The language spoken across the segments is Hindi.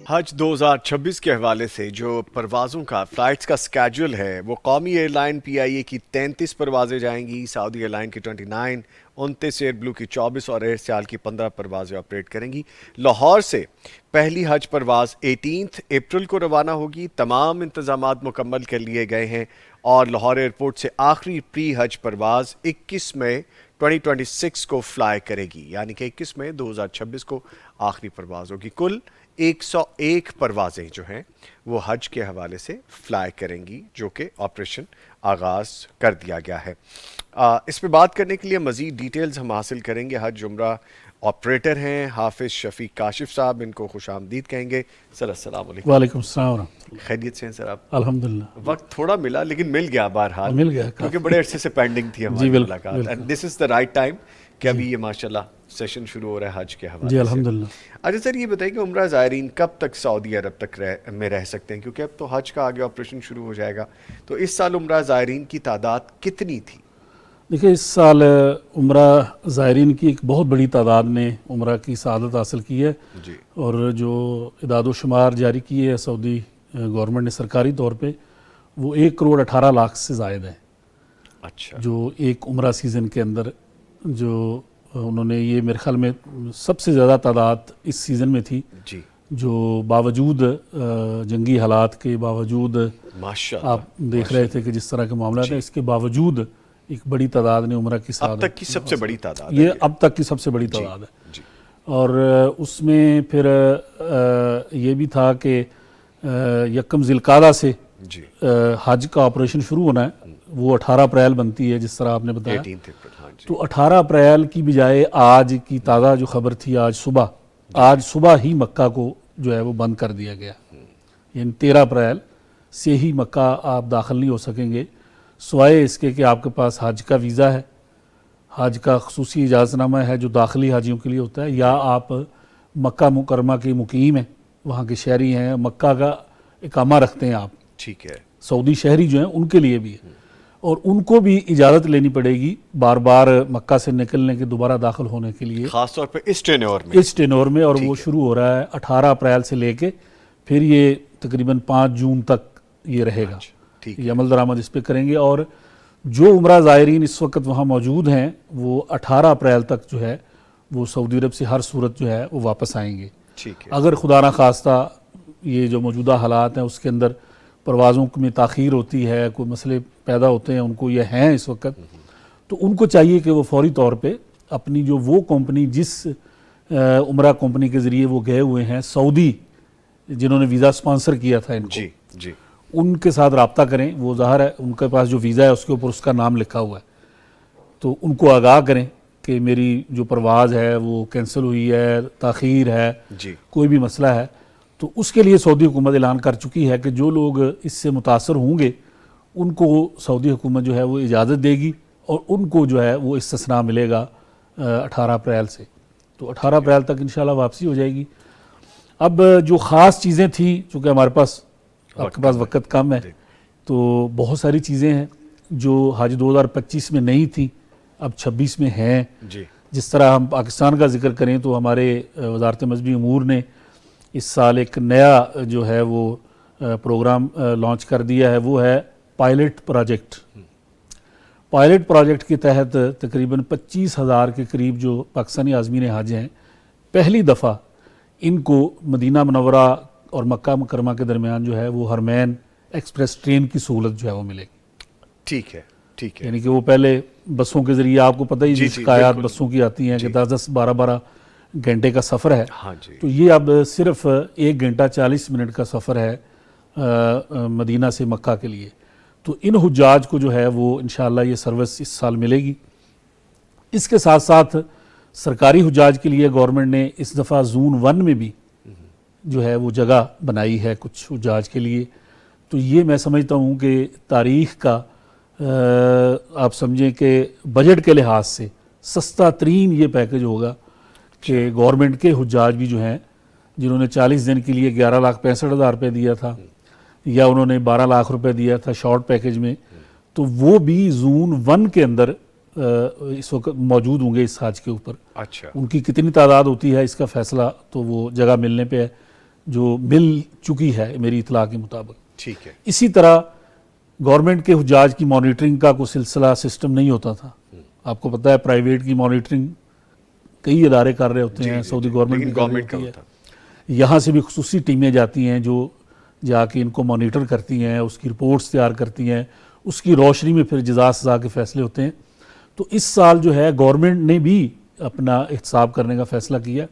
हज 2026 के हवाले से जो परवाज़ों का फ़्लाइट्स का स्केड्यूल है वो कौमी एयरलाइन पीआईए की 33 परवाज़ें जाएंगी, सऊदी एयरलाइन की 29, 29 एयर ब्लू की 24 और एयर सियाल की 15 परवाज़ें ऑपरेट करेंगी। लाहौर से पहली हज परवाज़ 18 अप्रैल को रवाना होगी। तमाम इंतजामात मुकम्मल कर लिए गए हैं और लाहौर एयरपोर्ट से आखिरी प्री हज परवाज़ 21 मई 2026 को फ्लाई करेगी, यानी कि 21 मई 2026 को आखिरी परवाज़ होगी। कुल 101 परवाज़ें जो हैं वो हज के हवाले से फ्लाई करेंगी, जो कि ऑपरेशन आगाज़ कर दिया गया है। इस पे बात करने के लिए मज़ीद डिटेल्स हम हासिल करेंगे। हज उम्रा ऑपरेटर हैं हाफिज़ शफीक काशिफ साहब, इनको खुश आमदीद कहेंगे। सर अस्सलाम वालेकुम। वालेकुम सलाम व रहमतुल्लाह। खैरियत से हैं सर आप? अल्हम्दुलिल्लाह। वक्त थोड़ा मिला लेकिन मिल गया बहरहाल, मिल गया क्योंकि बड़े अरसे से पेंडिंग थी जी हमारी बिल्कुल मुलाकात and this is the right time कि अभी ये माशाल्लाह सेशन शुरू हो रहा है हज के हवाले जी से। अल्हम्दुलिल्लाह। अच्छा सर, ये बताइए कि उम्रा ज़ायरीन कब तक सऊदी अरब तक में रह सकते हैं, क्योंकि अब तो हज का आगे ऑपरेशन शुरू हो जाएगा, तो इस साल उम्रा ज़ायरीन की तादाद कितनी थी? देखिए, इस साल उम्रा ज़ायरीन की एक बहुत बड़ी तादाद ने उम्रा की सआदत हासिल की है जी। और जो इदाद शुमार जारी किए है सऊदी गवर्नमेंट ने सरकारी तौर पे, वो 1 करोड़ 18 लाख से ज़ायद है। अच्छा। जो एक उम्रा सीज़न के अंदर जो उन्होंने, ये मेरे ख्याल में सबसे ज़्यादा तादाद इस सीज़न में थी, जी। जो बावजूद जंगी हालात के बावजूद माशाल्लाह आप देख रहे थे कि जिस तरह के मामला थे, इसके बावजूद एक बड़ी तादाद ने उम्रा की अब सआदत, तक की सबसे बड़ी तादाद ये है अब तक की सबसे बड़ी तादाद है। जी। और उसमें फिर ये भी था कि यकम ज़िलक़ादा से जी। हज का ऑपरेशन शुरू होना है, वो 18 अप्रैल बनती है जिस तरह आपने बताया। 18 अप्रैल, हाँ जी। तो 18 अप्रैल की बजाय आज की ताज़ा जो खबर थी, आज सुबह ही मक्का को जो है वो बंद कर दिया गया। यानी 13 अप्रैल से ही मक्का आप दाखिल नहीं हो सकेंगे, सिवाय इसके कि आपके पास हज का वीज़ा है, हज का खसूसी इजाज़तनामा है जो दाखिली हाजियों के लिए होता है, या आप मक्का मुकरमा के मुकीम हैं, वहाँ के शहरी हैं, मक्का का इकामा रखते हैं आप। ठीक है। सऊदी शहरी जो हैं उनके लिए भी है, और उनको भी इजाज़त लेनी पड़ेगी बार बार मक्का से निकलने के, दोबारा दाखिल होने के लिए, खास तौर पे इस टेन्योर में। और वो शुरू हो रहा है 18 अप्रैल से लेके, फिर ये तकरीबन 5 जून तक ये रहेगा। ठीक ये अमल दरामद इस पर करेंगे, और जो उम्रा ज़ायरीन इस वक्त वहाँ मौजूद हैं वो 18 अप्रैल तक जो है वो सऊदी अरब से हर सूरत जो है वो वापस आएंगे। ठीक है। अगर खुदा न खास्ता ये जो मौजूदा हालात हैं उसके अंदर परवाज़ों में ताख़ीर होती है, कोई मसले पैदा होते हैं, उनको ये हैं इस वक्त, तो उनको चाहिए कि वो फौरी तौर पे अपनी जो वो कंपनी, जिस उम्रा कंपनी के ज़रिए वो गए हुए हैं सऊदी, जिन्होंने वीज़ा स्पॉन्सर किया था इनको, जी। जी। उनके साथ रब्ता करें। वो ज़ाहिर है उनके पास जो वीज़ा है उसके ऊपर उसका नाम लिखा हुआ है, तो उनको आगाह करें कि मेरी जो परवाज़ है वो कैंसिल हुई है, ताख़ीर है, जी। कोई भी मसला है। तो उसके लिए सऊदी हुकूमत ऐलान कर चुकी है कि जो लोग इससे मुतासर होंगे उनको सऊदी हुकूमत जो है वो इजाज़त देगी, और उनको जो है वो इस्तिस्ना मिलेगा 18 अप्रैल से। तो 18 अप्रैल तक इंशाल्लाह वापसी हो जाएगी। अब जो ख़ास चीज़ें थी, चूँकि हमारे पास आपके पास वक्त कम है, तो बहुत सारी चीज़ें हैं जो हज 2025 में नहीं थी, अब 26 में हैं। जी। जिस तरह हम पाकिस्तान का जिक्र करें तो हमारे वज़ारत मज़हबी अमूर ने इस साल एक नया जो है वो प्रोग्राम लॉन्च कर दिया है, वो है पायलट प्रोजेक्ट। पायलट प्रोजेक्ट के तहत तकरीबन 25,000 के करीब जो पाकिस्तानी आज़मीन हज हैं, पहली दफ़ा इनको मदीना मुनव्वरा और मक्का मुकरमा के दरमियान जो है वो हरमैन एक्सप्रेस ट्रेन की सहूलत जो है वो मिलेगी। ठीक है। ठीक है। यानी कि वो पहले बसों के ज़रिए, आपको पता ही शिकायत बसों की आती हैं कि 10-10, 12-12 घंटे का सफ़र है, हाँ जी। तो ये अब सिर्फ 1 घंटा 40 मिनट का सफ़र है मदीना से मक्का के लिए। तो इन हुज्जाज को जो है वो इंशाअल्लाह ये सर्विस इस साल मिलेगी। इसके साथ साथ सरकारी हुज्जाज के लिए गवर्नमेंट ने इस दफ़ा ज़ोन 1 में भी जो है वो जगह बनाई है कुछ हुज्जाज के लिए। तो ये मैं समझता हूँ कि तारीख़ का आप समझें कि बजट के लिहाज से सस्ता तरीन ये पैकेज होगा कि गवर्नमेंट के हुज्जाज भी जो हैं, जिन्होंने 40 दिन के लिए 11,65,000 रुपये दिया था, या उन्होंने 12 लाख रुपए दिया था शॉर्ट पैकेज में, तो वो भी ज़ोन 1 के अंदर इस वक्त मौजूद होंगे इस हज के ऊपर। अच्छा। उनकी कितनी तादाद होती है इसका फ़ैसला तो वो जगह मिलने पे है। जो मिल चुकी है मेरी इतला के मुताबिक। ठीक है। इसी तरह गवर्नमेंट के हुज्जाज की मॉनिटरिंग का कोई सिलसिला सिस्टम नहीं होता था। आपको पता है प्राइवेट की मॉनिटरिंग कई इदारे कर रहे होते हैं, सऊदी गवर्नमेंट भी कर रही होती है। यहाँ से भी खुसूसी टीमें जाती हैं जो जाके इनको मॉनिटर करती हैं, उसकी रिपोर्ट्स तैयार करती हैं, उसकी रोशनी में फिर जज़ा सज़ा के फैसले होते हैं। तो इस साल जो है गवर्नमेंट ने भी अपना एहतसाब करने का फ़ैसला किया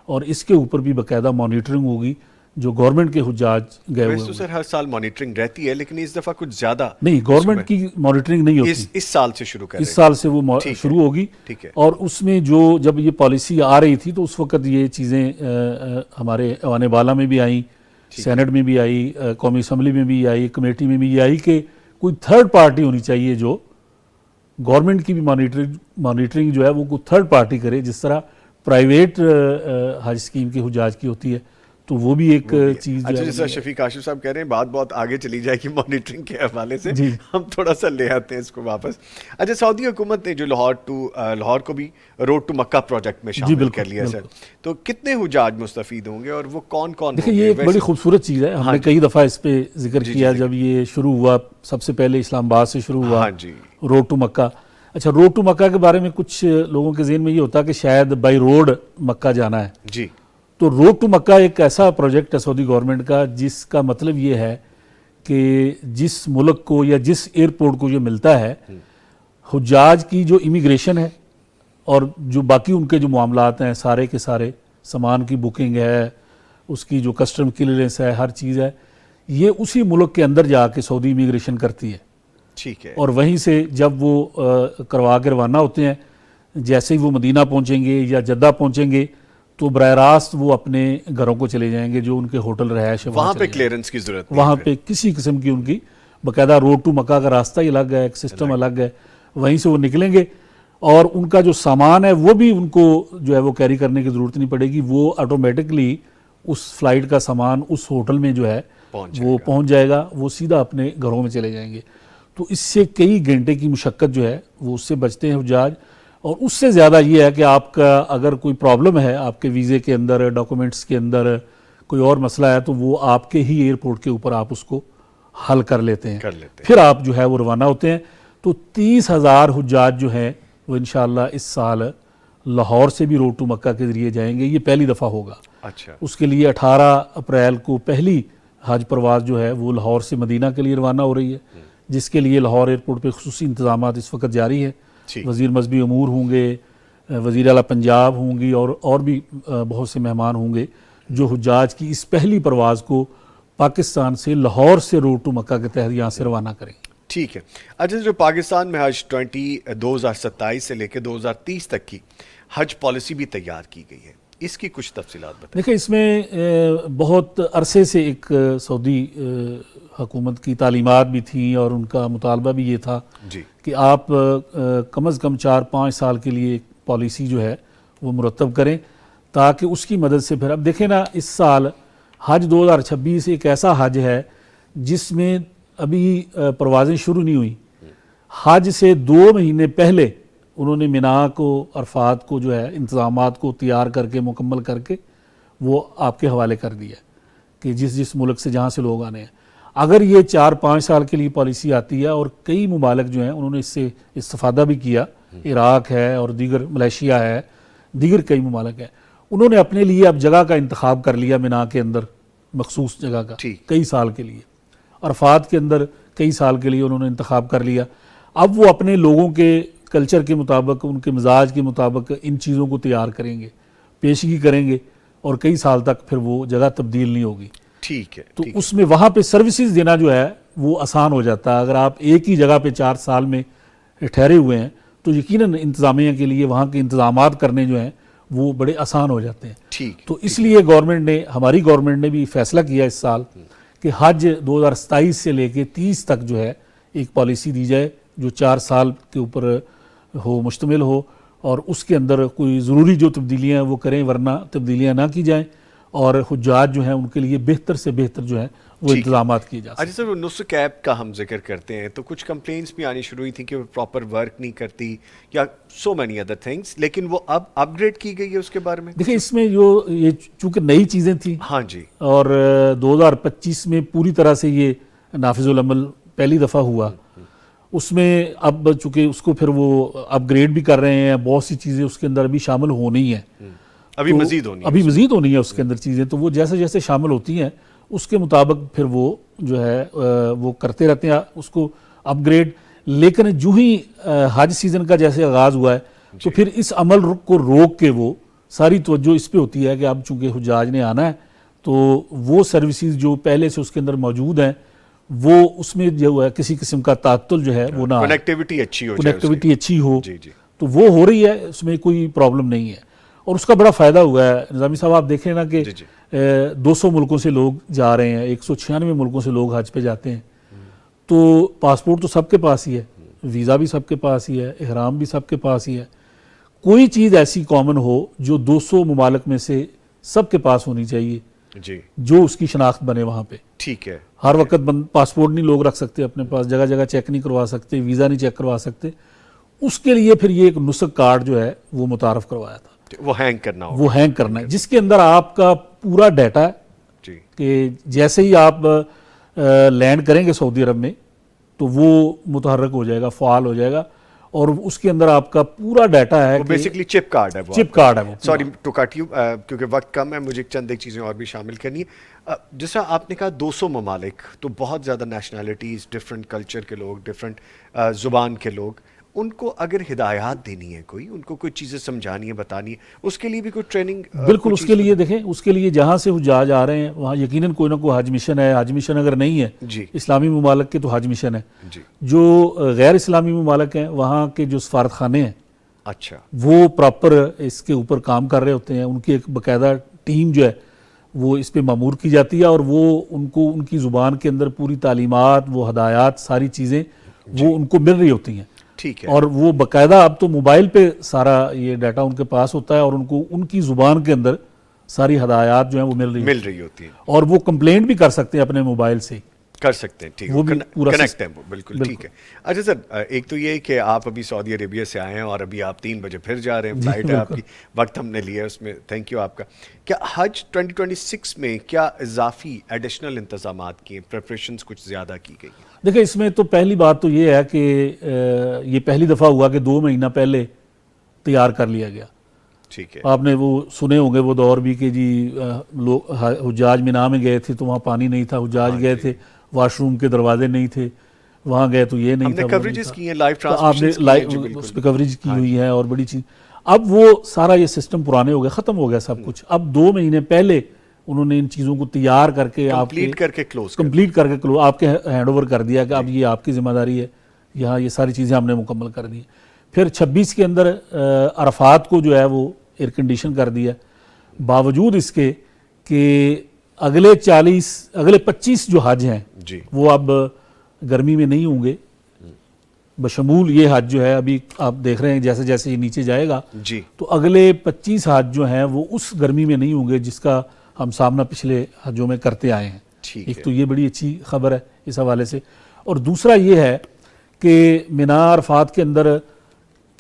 और इसके ऊपर भी बाकायदा मॉनिटरिंग होगी जो गवर्नमेंट के हुज्जाज गए हुए वैसे तो सर हर साल मॉनिटरिंग रहती है, लेकिन इस दफ़ा कुछ ज़्यादा नहीं, गवर्नमेंट की मॉनिटरिंग नहीं होती। इस साल से शुरू कर इस साल से वो ठीक है, शुरू होगी। ठीक है। और उसमें जो जब ये पॉलिसी आ रही थी तो उस वक्त ये चीज़ें हमारे ऐवान बाला में भी आई, सेनेट में भी आई, कौमी असम्बली में भी आई, कमेटी में भी आई कि कोई थर्ड पार्टी होनी चाहिए जो गवर्नमेंट की भी मॉनिटरिंग जो है वो कोई थर्ड पार्टी करे, जिस तरह प्राइवेट हज स्कीम के हुज्जाज की होती है। तो वो भी एक चीज़ अच्छा जैसा शफीक आशिफ साहब कह रहे हैं बात बहुत आगे चली जाएगी मॉनिटरिंग के हवाले से, जी। हम थोड़ा सा ले आते हैं इसको वापस। अच्छा, सऊदी हुकूमत ने जो लाहौर को भी रोड टू मक्का प्रोजेक्ट में शामिल कर लिया सर, तो कितने हुज्जाज मुस्तफीद होंगे और वो कौन कौन? देखिए ये एक बड़ी खूबसूरत चीज़ है, हमने कई दफ़ा इस पे जिक्र किया। जब ये शुरू हुआ सबसे पहले इस्लामाबाद से शुरू हुआ रोड टू मक्का। अच्छा, रोड टू मक्का के बारे में कुछ लोगों के ज़हन में ये होता है कि शायद बाई रोड मक्का जाना है जी। तो रोड टू मक्का एक ऐसा प्रोजेक्ट है सऊदी गवर्नमेंट का जिसका मतलब ये है कि जिस मुल्क को या जिस एयरपोर्ट को ये मिलता है, हुज्जाज की जो इमिग्रेशन है और जो बाकी उनके जो मामलात हैं सारे के सारे, सामान की बुकिंग है, उसकी जो कस्टम क्लियरेंस है, हर चीज़ है, ये उसी मुल्क के अंदर जाके सऊदी इमिग्रेशन करती है। ठीक है। और वहीं से जब वो करवा के रवाना होते हैं, जैसे ही वो मदीना पहुँचेंगे या जद्दा पहुँचेंगे तो बराह रास्त वो अपने घरों को चले जाएंगे, जो उनके होटल रहायश है वहाँ पे क्लियरेंस की जरूरत नहीं, वहाँ पे किसी किस्म की उनकी बाकायदा रोड टू मक्का का रास्ता ही अलग है, एक सिस्टम अलग है, वहीं से वो निकलेंगे और उनका जो सामान है वो भी उनको जो है वो कैरी करने की ज़रूरत नहीं पड़ेगी। वो ऑटोमेटिकली उस फ्लाइट का सामान उस होटल में जो है वो पहुँच जाएगा, वो सीधा अपने घरों में चले जाएंगे। तो इससे कई घंटे की मुशक्क़त जो है वो उससे बचते हैं हुज्जाज। और उससे ज़्यादा ये है कि आपका अगर कोई प्रॉब्लम है आपके वीज़े के अंदर, डॉक्यूमेंट्स के अंदर कोई और मसला है तो वो आपके ही एयरपोर्ट के ऊपर आप उसको हल कर लेते हैं, फिर आप जो है वो रवाना होते हैं। तो 30,000 हुज्जाज जो हैं वो इंशाअल्लाह इस साल लाहौर से भी रोड टू मक्का के ज़रिए जाएंगे, ये पहली दफ़ा होगा। अच्छा। उसके लिए 18 अप्रैल को पहली हज परवाज़ जो है वो लाहौर से मदीना के लिए रवाना हो रही है, जिसके लिए लाहौर एयरपोर्ट पर खुसूसी इंतज़ाम इस वक्त जारी है। वज़ीर मज़हबी अमूर होंगे, वज़ीर आला पंजाब होंगी और भी बहुत से मेहमान होंगे जो हुज्जाज की इस पहली परवाज़ को पाकिस्तान से लाहौर से रोड टू मक्का के तहत यहाँ से रवाना करेंगे। ठीक है। अच्छा, जो पाकिस्तान में हज 2027 से लेकर 2030 तक की हज पॉलिसी भी तैयार की गई है, इसकी कुछ तफसीलात बताएं। देखिए इसमें बहुत अरसे से एक सऊदी हुकूमत की तालीमात भी थी और उनका मुतालबा भी ये था जी कि आप कम अज़ कम 4-5 साल के लिए एक पॉलिसी जो है वो मुरतब करें ताकि उसकी मदद से फिर अब देखें ना, इस साल हज 2026 एक ऐसा हज है जिसमें अभी परवाज़ें शुरू नहीं हुई। हज से 2 महीने पहले उन्होंने मिना को, अरफात को जो है इंतज़ामात को तैयार करके मुकम्मल करके वो आपके हवाले कर दिया कि जिस मुल्क से जहाँ से लोग आने हैं। अगर ये 4-5 साल के लिए पॉलिसी आती है और कई मुमालिक जो हैं उन्होंने इससे इस्तिफ़ादा भी किया, इराक़ है और दीगर मलेशिया है, दीगर कई मुमालिक हैं, उन्होंने अपने लिए अब जगह का इंतखाब कर लिया मिना के अंदर मखसूस जगह का कई साल के लिए, अरफात के अंदर कई साल के लिए उन्होंने इंतखाब कर लिया। अब वो अपने लोगों के कल्चर के मुताबिक, उनके मिजाज के मुताबिक इन चीज़ों को तैयार करेंगे, पेशगी करेंगे और कई साल तक फिर वो जगह तब्दील नहीं होगी। ठीक है। तो उसमें वहाँ पे सर्विसेज देना जो है वो आसान हो जाता है। अगर आप एक ही जगह पे 4 साल में ठहरे हुए हैं तो यकीनन इंतज़ामिया के लिए वहाँ के इंतज़ामात करने जो हैं वो बड़े आसान हो जाते हैं। ठीक। तो इसलिए गवर्नमेंट ने, हमारी गवर्नमेंट ने भी फैसला किया इस साल कि हज 2027 से लेके 30 तक जो है एक पॉलिसी दी जाए जो 4 साल के ऊपर हो, मुश्तमिल हो और उसके अंदर कोई ज़रूरी जो तब्दीलियाँ वो करें, वरना तब्दीलियाँ ना की जाएँ और हुज्जाज जो हैं उनके लिए बेहतर से बेहतर जो है वो ठीक। इंतजामात किए जा अच्छा सकें। सर, वो नुस्ख ऐप का हम जिक्र करते हैं तो कुछ कंप्लेंट्स भी आनी शुरू हुई थी कि वो प्रॉपर वर्क नहीं करती या सो मैनी अदर थिंग्स, लेकिन वो अब अपग्रेड की गई है, उसके बारे में? देखिए इसमें जो ये चूंकि नई चीज़ें थी हाँ जी। और 2025 में पूरी तरह से ये नाफिजुल अमल पहली दफ़ा हुआ, उसमें अब चूंकि उसको फिर वो अपग्रेड भी कर रहे हैं, बहुत सी चीज़ें उसके अंदर अभी शामिल होनी है, अभी तो मजीद होनी है अभी उसमें। मजीद होनी है उसके अंदर चीज़ें, तो वो जैसे जैसे शामिल होती हैं उसके मुताबिक फिर वो जो है वो करते रहते हैं उसको अपग्रेड। लेकिन जो ही हज सीज़न का जैसे आगाज़ हुआ है तो फिर इस अमल को रोक के वो सारी तवज्जो इस पे होती है कि अब चूंकि हुज्जाज ने आना है तो वो सर्विसेज जो पहले से उसके अंदर मौजूद हैं वो उसमें जो है किसी किस्म का तातुल जो है वो ना, कनेक्टिविटी अच्छी हो जाए कनेक्टिविटी अच्छी हो, जी जी। तो वो हो रही है, उसमें कोई प्रॉब्लम नहीं है। और उसका बड़ा फ़ायदा हुआ है निज़ामी साहब, आप देखें ना कि जी, जी। 200 मुल्कों से लोग जा रहे हैं, 196 मुल्कों से लोग हज पे जाते हैं, तो पासपोर्ट तो सबके पास ही है, वीज़ा भी सबके पास ही है, इहराम भी सबके पास ही है। कोई चीज़ ऐसी कॉमन हो जो 200 ममालिक में से सबके पास होनी चाहिए, जी जो उसकी शनाख्त बने वहाँ पे। ठीक है। हर वक्त पासपोर्ट नहीं लोग रख सकते अपने पास, जगह जगह चेक नहीं करवा सकते, वीज़ा नहीं चेक करवा सकते, उसके लिए फिर ये एक नुस्ख कार्ड जो है वो मुतारफ़ करवाया था। वो हैंग करना होगा। वो हैंग करना है जिसके अंदर आपका पूरा डाटा है जी कि जैसे ही आप लैंड करेंगे सऊदी अरब में तो वो मुतहर्रक हो जाएगा, फ़ाल हो जाएगा, और उसके अंदर आपका पूरा डाटा है वो कि बेसिकली चिप कार्ड है वो चिप आपका। कार्ड है वो पूरा। सॉरी टू कट यू, क्योंकि वक्त कम है, मुझे चंद एक चीज़ें और भी शामिल करनी है। जैसा आपने कहा 200 ममालिक, तो बहुत ज़्यादा नेशनैलिटीज़, डिफरेंट कल्चर के लोग, डिफरेंट ज़ुबान के लोग, उनको अगर हिदायत देनी है, कोई उनको कोई चीज़ें समझानी है, बतानी है, उसके लिए भी कोई ट्रेनिंग? बिल्कुल, उसके लिए देखें, उसके लिए जहाँ से हुज्जाज आ रहे हैं वहाँ यकीनन कोई ना कोई हज मिशन है। हज मिशन अगर नहीं है जी इस्लामी ममालिक के तो हज मिशन है। जी। जो गैर इस्लामी ममालिक हैं वहाँ के जो सफारत खाने हैं अच्छा वो प्रॉपर इसके ऊपर काम कर रहे होते हैं, उनकी एक बाकायदा टीम जो है वो इस पे मामूर की जाती है और वो उनको उनकी ज़ुबान के अंदर पूरी तालीमात, वो हदायत, सारी चीज़ें वो उनको मिल रही होती हैं। ठीक है। और वो बाकायदा अब तो मोबाइल पे सारा ये डाटा उनके पास होता है और उनको उनकी ज़ुबान के अंदर सारी हदायत जो है वो मिल रही होती है और वो कंप्लेंट भी कर सकते हैं अपने मोबाइल से, कर सकते हैं। ठीक है, वो भी पूरा कनेक्ट है वो, बिल्कुल ठीक है। अच्छा सर, एक तो ये है कि आप अभी सऊदी अरेबिया से आए हैं और अभी आप 3 बजे फिर जा रहे हैं, फ्लाइट है आपकी, वक्त हमने लिया है उसमें, थैंक यू आपका। क्या हज 2026 में क्या इजाफी एडिशनल इंतजाम किए, प्रिपरेशंस कुछ ज़्यादा की गई? देखिए इसमें तो पहली बात तो ये है कि ये पहली दफ़ा हुआ कि 2 महीना पहले तैयार कर लिया गया। ठीक है। आपने वो सुने होंगे वो दौर भी कि जी लोग हुज्जाज मिना में गए थे तो वहाँ पानी नहीं था, हुज्जाज गए थे वाशरूम के दरवाजे नहीं थे, वहाँ गए तो ये नहीं था, हमने कवरेजेस की हैं, लाइव तो आपने ट्रांसमिशंस लाइव उस पर कवरेज की हुई है और बड़ी चीज़। अब वो सारा ये सिस्टम पुराने हो गया, ख़त्म हो गया सब कुछ। अब 2 महीने पहले उन्होंने इन चीज़ों को तैयार करके कंप्लीट करके क्लोज आपके हैंड ओवर कर दिया कि अब ये आपकी जिम्मेदारी है, यहाँ ये सारी चीज़ें हमने मुकम्मल कर दी। फिर 26 के अंदर अरफात को जो है वो एयर कंडीशन कर दिया, बावजूद इसके कि अगले 25 जो हज हैं जी वो अब गर्मी में नहीं होंगे, बशमूल ये हज जो है अभी आप देख रहे हैं जैसे जैसे ये नीचे जाएगा जी, तो अगले 25 हज जो हैं वो उस गर्मी में नहीं होंगे जिसका हम सामना पिछले हजों में करते आए हैं। एक तो ये बड़ी अच्छी खबर है इस हवाले से, और दूसरा ये है कि मिना अरफात के अंदर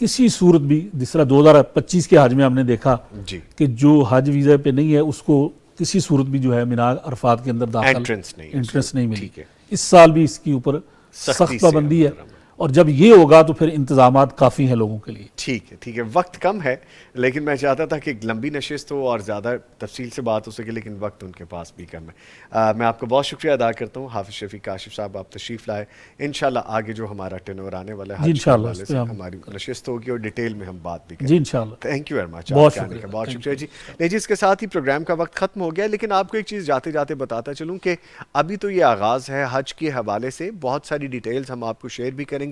किसी सूरत भी, जिस तरह 2025 के हज में हमने देखा जी कि जो हज वीज़ा पे नहीं है उसको किसी सूरत भी जो है मिना अरफात के अंदर दाखिल एंट्रेंस नहीं मिली। इस साल भी इसके ऊपर सख्त पाबंदी है और जब ये होगा तो फिर इंतजामात काफ़ी हैं लोगों के लिए। ठीक है। वक्त कम है लेकिन मैं चाहता था कि एक लंबी नशिस्त हो और ज़्यादा तफसील से बात हो सके, लेकिन वक्त उनके पास भी कम है। मैं आपका बहुत शुक्रिया अदा करता हूँ हाफिज़ शफीक काशिफ साहब, आप तशरीफ़ लाए। इंशाल्लाह आगे जो हमारा टर्नओवर आने वाला है इंशाल्लाह हमारी नशिस्त होगी और डिटेल में हम बात भी करेंगे इंशाल्लाह। थैंक यू वेरी मच, बहुत शुक्रिया जी। नहीं जी, इसके साथ ही प्रोग्राम का वक्त ख़त्म हो गया, लेकिन आपको एक चीज़ जाते जाते बताता चलूँ कि अभी तो ये आगाज़ है हज के हवाले से, बहुत सारी डिटेल्स हम आपको शेयर भी करेंगे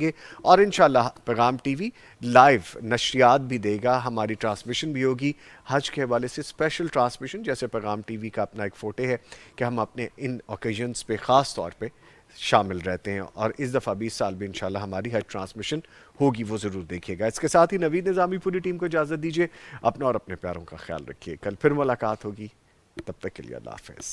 और इंशाल्लाह पैगाम टीवी लाइव नशरियात भी देगा, हमारी ट्रांसमिशन भी होगी हज के हवाले से, स्पेशल ट्रांसमिशन। जैसे पैगाम टीवी का अपना एक फोटो है कि हम अपने इन ओकेजन्स पे ख़ास तौर पे शामिल रहते हैं और इस दफ़ा 20 साल भी इंशाल्लाह हमारी हज ट्रांसमिशन होगी, वो ज़रूर देखिएगा। इसके साथ ही नवीद निज़ामी पूरी टीम को इजाज़त दीजिए, अपना और अपने प्यारों का ख्याल रखिए। कल फिर मुलाकात होगी, तब तक के लिए अल्लाह हाफिज़।